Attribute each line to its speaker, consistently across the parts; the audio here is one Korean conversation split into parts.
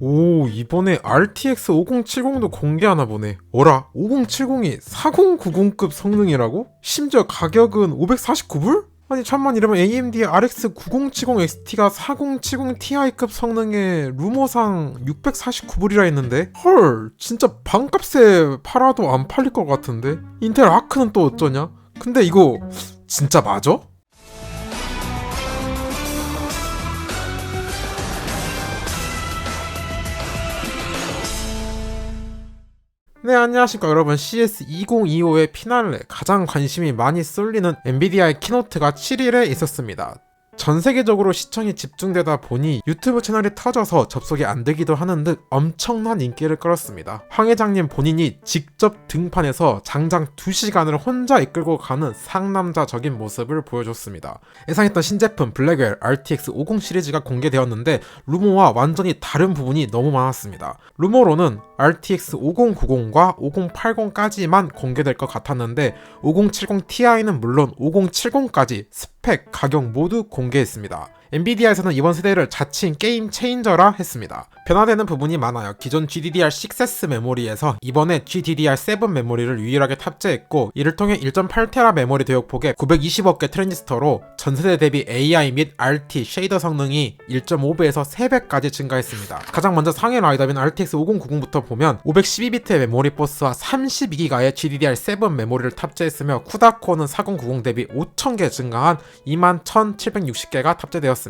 Speaker 1: 오, 이번에 RTX 5070도 공개하나 보네. 어라, 5070이 4090급 성능이라고? 심지어 가격은 549불? 아니 천만, 이러면 AMD의 RX 9070 XT가 4070 Ti급 성능의 루머상 649불이라 했는데, 헐, 진짜 반값에 팔아도 안 팔릴 것 같은데? 인텔 아크는 또 어쩌냐? 근데 이거 진짜 맞아? 네, 안녕하십니까 여러분. CS2025의 피날레, 가장 관심이 많이 쏠리는 엔비디아의 키노트가 7일에 있었습니다. 전 세계적으로 시청이 집중되다 보니 유튜브 채널이 터져서 접속이 안 되기도 하는 듯 엄청난 인기를 끌었습니다. 황 회장님 본인이 직접 등판해서 장장 2시간을 혼자 이끌고 가는 상남자적인 모습을 보여줬습니다. 예상했던 신제품 블랙웰 RTX 50 시리즈가 공개되었는데 루머와 완전히 다른 부분이 너무 많았습니다. 루머로는 RTX 5090과 5080까지만 공개될 것 같았는데 5070 Ti는 물론 5070까지 스펙, 가격 모두 공개했습니다. 엔비디아에서는 이번 세대를 자칭 게임 체인저라 했습니다. 변화되는 부분이 많아요. 기존 GDDR6S 메모리에서 이번에 GDDR7 메모리를 유일하게 탑재했고, 이를 통해 1.8TB 메모리 대역폭에 920억 개 트랜지스터로 전세대 대비 AI 및 RT 쉐이더 성능이 1.5배에서 3배까지 증가했습니다. 가장 먼저 상위 라인업인 RTX 5090부터 보면 512비트의 메모리 버스와 32기가의 GDDR7 메모리를 탑재했으며 쿠다코어는 4090 대비 5000개 증가한 21,760개가 탑재되었습니다.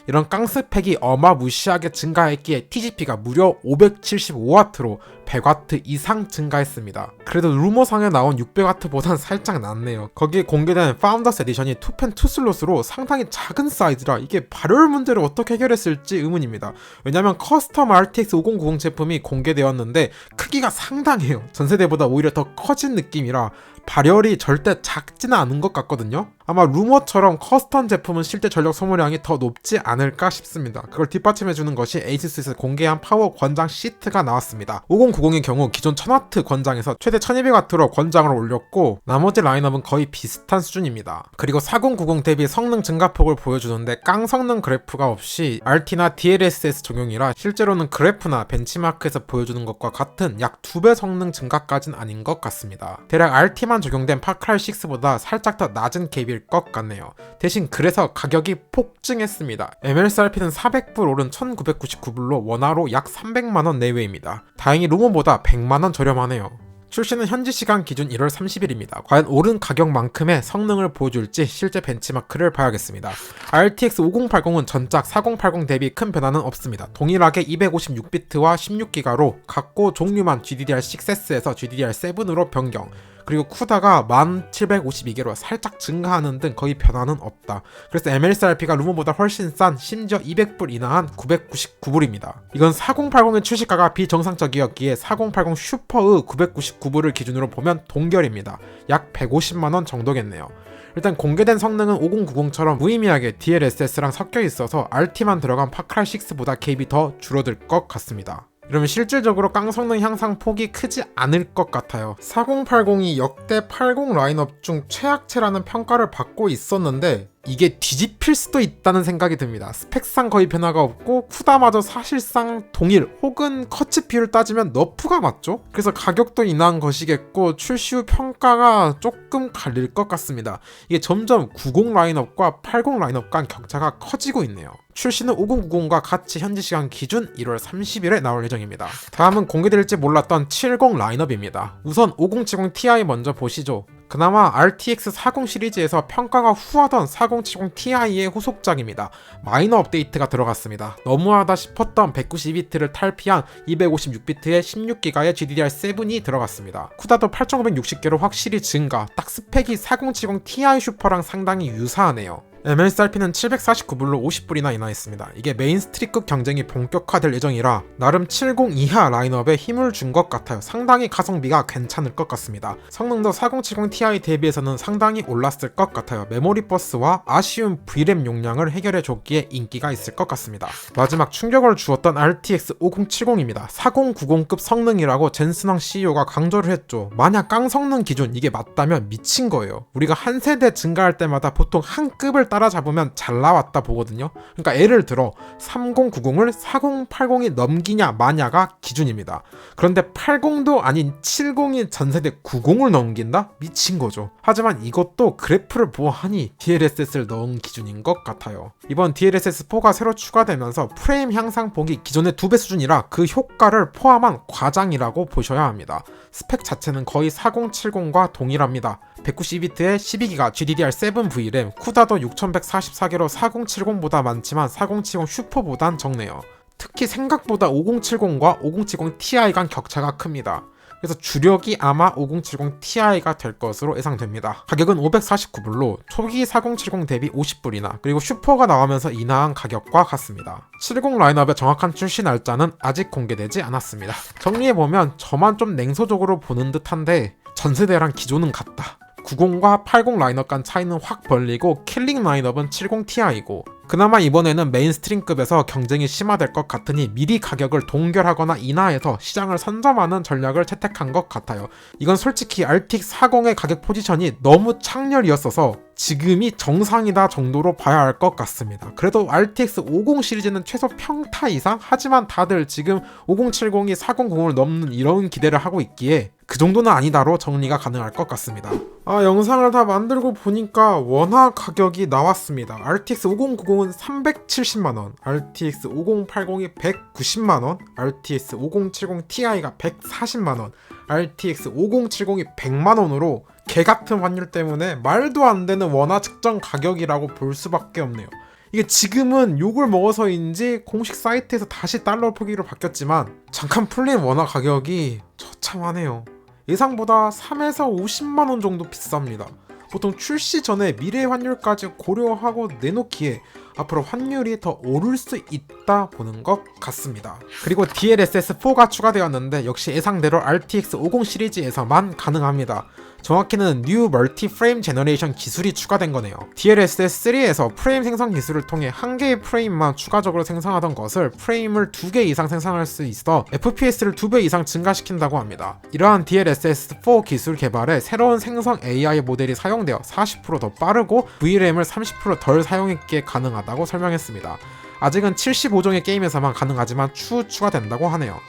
Speaker 1: 이런 깡스펙이 어마무시하게 증가했기에 TGP가 무려 575W로 100W 이상 증가했습니다. 그래도 루머상에 나온 600W보단 살짝 낫네요. 거기에 공개된 파운더스 에디션이 2펜 2슬롯으로 상당히 작은 사이즈라 이게 발열 문제를 어떻게 해결했을지 의문입니다. 왜냐면 커스텀 RTX 5090 제품이 공개되었는데 크기가 상당해요. 전세대보다 오히려 더 커진 느낌이라 발열이 절대 작지는 않은 것 같거든요. 아마 루머처럼 커스텀 제품은 실제 전력 소모량이 더 높지 않을까 싶습니다. 그걸 뒷받침해주는 것이 에이수스에서 공개한 파워 권장 시트가 나왔습니다. 5090의 경우 기존 1000W 권장에서 최대 1200W로 권장을 올렸고, 나머지 라인업은 거의 비슷한 수준입니다. 그리고 4090 대비 성능 증가폭을 보여주는데 깡 성능 그래프가 없이 RT나 DLSS 적용이라 실제로는 그래프나 벤치마크에서 보여주는 것과 같은 약 2배 성능 증가까지는 아닌 것 같습니다. 대략 RT만 적용된 파크라이 6보다 살짝 더 낮은 갭일 것 같네요. 대신 그래서 가격이 폭증했습니다. MLCRP는 400불 오른 1999불로 원화로 약 300만원 내외입니다. 다행히 루머보다 100만원 저렴하네요. 출시는 현지 시간 기준 1월 30일입니다. 과연 오른 가격만큼의 성능을 보여줄지 실제 벤치마크를 봐야겠습니다. RTX 5080은 전작 4080 대비 큰 변화는 없습니다. 동일하게 256비트와 16기가로 각고 종류만 GDDR6S에서 GDDR7으로 변경, 그리고 쿠다가 1752개로 살짝 증가하는 등 거의 변화는 없다. 그래서 MLCRP가 루머보다 훨씬 싼 심지어 200불 인하한 999불입니다. 이건 4080의 출시가가 비정상적이었기에 4080 슈퍼의 999불을 기준으로 보면 동결입니다. 약 150만원 정도겠네요. 일단 공개된 성능은 5090처럼 무의미하게 DLSS랑 섞여 있어서 RT만 들어간 파크라이 6보다 갭이 더 줄어들 것 같습니다. 이러면 실질적으로 깡 성능 향상 폭이 크지 않을 것 같아요. 4080이 역대 80 라인업 중 최악체라는 평가를 받고 있었는데 이게 뒤집힐 수도 있다는 생각이 듭니다. 스펙상 거의 변화가 없고 쿠다마저 사실상 동일 혹은 커치 비율 따지면 너프가 맞죠? 그래서 가격도 인하한 것이겠고 출시 후 평가가 조금 갈릴 것 같습니다. 이게 점점 90 라인업과 80 라인업 간 격차가 커지고 있네요. 출시는 5090과 같이 현지 시간 기준 1월 30일에 나올 예정입니다. 다음은 공개될지 몰랐던 70 라인업입니다. 우선 5070 Ti 먼저 보시죠. 그나마 RTX 40 시리즈에서 평가가 후하던 4070 Ti의 후속작입니다. 마이너 업데이트가 들어갔습니다. 너무하다 싶었던 192비트를 탈피한 256비트의 16기가의 GDDR7이 들어갔습니다. 쿠다도 8560개로 확실히 증가, 딱 스펙이 4070 Ti 슈퍼랑 상당히 유사하네요. MLCRP는 749불로 50불이나 인하했습니다. 이게 메인스트리급 경쟁이 본격화될 예정이라 나름 70 이하 라인업에 힘을 준 것 같아요. 상당히 가성비가 괜찮을 것 같습니다. 성능도 4070 Ti 대비해서는 상당히 올랐을 것 같아요. 메모리 버스와 아쉬운 VRAM 용량을 해결해줬기에 인기가 있을 것 같습니다. 마지막 충격을 주었던 RTX 5070입니다. 4090급 성능이라고 젠슨왕 CEO가 강조를 했죠. 만약 깡 성능 기준 이게 맞다면 미친 거예요. 우리가 한 세대 증가할 때마다 보통 한 급을 따라잡으면 잘 나왔다 보거든요. 그러니까 예를 들어 3090을 4080이 넘기냐 마냐가 기준입니다. 그런데 80도 아닌 70이 전세대 90을 넘긴다? 미친 거죠. 하지만 이것도 그래프를 보아하니 DLSS를 넣은 기준인 것 같아요. 이번 DLSS4가 새로 추가되면서 프레임 향상폭이 기존의 2배 수준이라 그 효과를 포함한 과장이라고 보셔야 합니다. 스펙 자체는 거의 4070과 동일합니다. 192비트에 12기가 GDDR7 VRAM, 쿠다도 6144개로 4070보다 많지만 4070 슈퍼보단 적네요. 특히 생각보다 5070과 5070 Ti 간 격차가 큽니다. 그래서 주력이 아마 5070 Ti가 될 것으로 예상됩니다. 가격은 549불로 초기 4070 대비 50불이나 그리고 슈퍼가 나오면서 인하한 가격과 같습니다. 70 라인업의 정확한 출시 날짜는 아직 공개되지 않았습니다. 정리해보면 저만 좀 냉소적으로 보는 듯한데 전세대랑 기존은 같다. 90과 80 라인업 간 차이는 확 벌리고 킬링 라인업은 70 Ti이고 그나마 이번에는 메인스트림급에서 경쟁이 심화될 것 같으니 미리 가격을 동결하거나 인하해서 시장을 선점하는 전략을 채택한 것 같아요. 이건 솔직히 RTX 40의 가격 포지션이 너무 창렬이었어서 지금이 정상이다 정도로 봐야 할 것 같습니다. 그래도 RTX 50 시리즈는 최소 평타 이상? 하지만 다들 지금 5070이 4090을 넘는 이런 기대를 하고 있기에 그 정도는 아니다로 정리가 가능할 것 같습니다. 영상을 다 만들고 보니까 원화 가격이 나왔습니다. RTX 5090은 370만원, RTX 5080이 190만원, RTX 5070 Ti가 140만원, RTX 5070이 100만원으로 개같은 환율 때문에 말도 안 되는 원화 측정 가격이라고 볼 수밖에 없네요. 이게 지금은 욕을 먹어서인지 공식 사이트에서 다시 달러 표기로 바뀌었지만 잠깐 풀린 원화 가격이 처참하네요. 예상보다 3에서 50만원 정도 비쌉니다. 보통 출시 전에 미래 환율까지 고려하고 내놓기에 앞으로 환율이 더 오를 수 있다 보는 것 같습니다. 그리고 DLSS4가 추가되었는데 역시 예상대로 RTX 50 시리즈에서만 가능합니다. 정확히는 뉴 멀티 프레임 제너레이션 기술이 추가된 거네요. DLSS3에서 프레임 생성 기술을 통해 한 개의 프레임만 추가적으로 생성하던 것을 프레임을 2개 이상 생성할 수 있어 FPS를 2배 이상 증가시킨다고 합니다. 이러한 DLSS4 기술 개발에 새로운 생성 AI 모델이 사용되어 40% 더 빠르고 VRAM을 30% 덜 사용했기에 가능하다고 설명했습니다. 아직은 75종의 게임에서만 가능하지만 추후 추가된다고 하네요.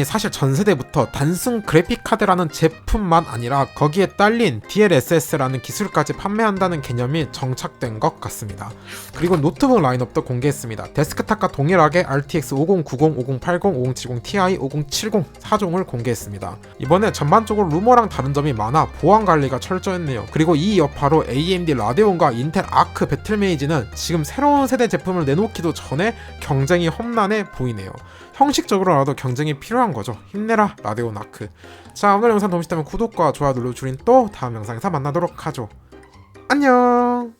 Speaker 1: 사실 전세대부터 단순 그래픽카드라는 제품만 아니라 거기에 딸린 DLSS라는 기술까지 판매한다는 개념이 정착된 것 같습니다. 그리고 노트북 라인업도 공개했습니다. 데스크탑과 동일하게 RTX 5090, 5080, 5070 Ti, 5070 4종을 공개했습니다. 이번에 전반적으로 루머랑 다른 점이 많아 보안 관리가 철저했네요. 그리고 이 여파로 AMD 라데온과 인텔 아크 배틀메이지는 지금 새로운 세대 제품을 내놓기도 전에 경쟁이 험난해 보이네요. 형식적으로라도 경쟁이 필요한 거죠. 힘내라 라데온 아크. 자, 오늘 영상 도움이 되면 구독과 좋아요 눌러주린 또 다음 영상에서 만나도록 하죠. 안녕.